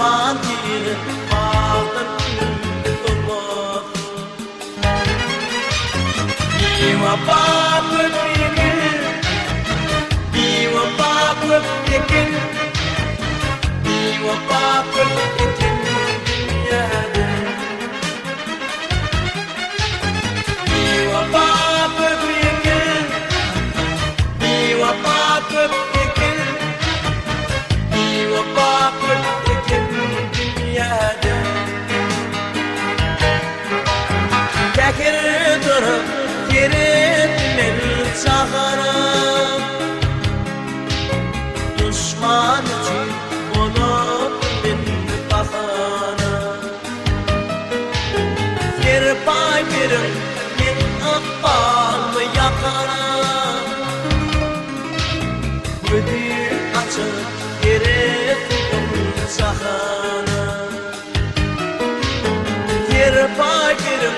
Düşman değil bağdan dolmaz Vefat etmeyekil Vefat etmeyekil Vefat etmeyekil dünyada Vefat etmeyekil Vefat etmeyekil Vefat etmeyekil dünyada Tekir durup Yerimden çağırım Düşman için olup ben bakanım Yer bayırım ben ıkbalımı yakarım Ödül açıp yerimden çağırım Yer bayırım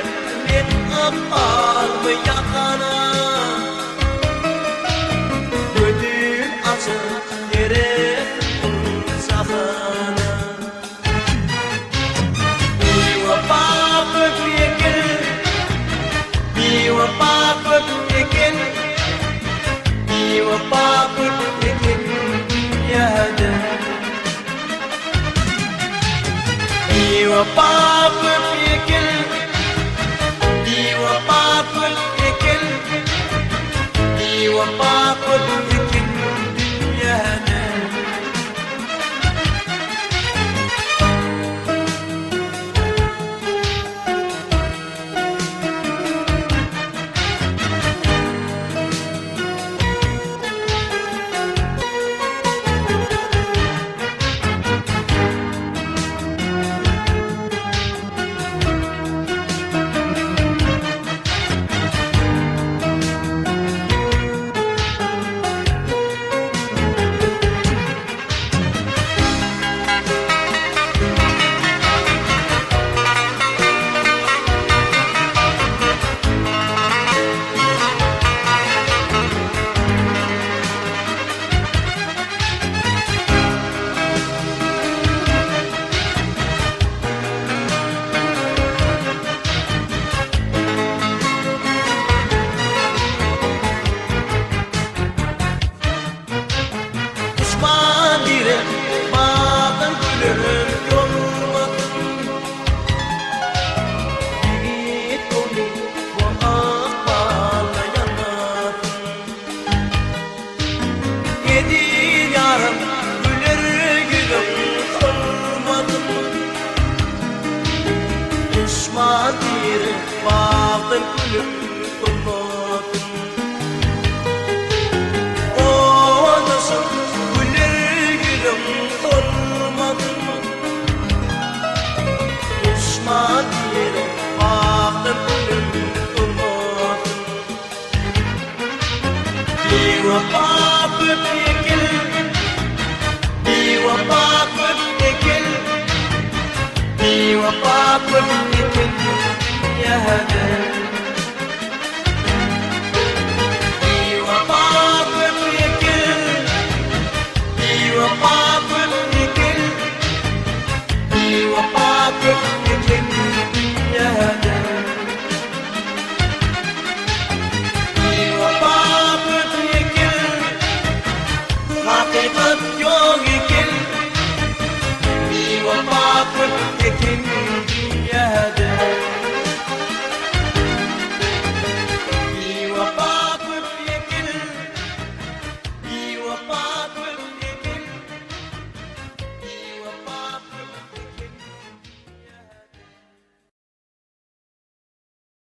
ben ıkbalımı yakarım Ödül açıp yerimden çağırım Vefat etmeyekil Vefat etmeyekil Vefat etmeyekil dünyada Vefat etmeyekil Vefat etmeyekil Vefat etmeyekil dünyada Düşman direk bağdan gülür yorulmadın Yiğit onu bu akballa yanmadın Yedi yarım gülür gülüm solmadın Düşman direk bağdan gülür solmadın Düşman yere baktın gülüm durmadın Vefat etmeyekil Vefat etmeyekil Vefat etmeyekil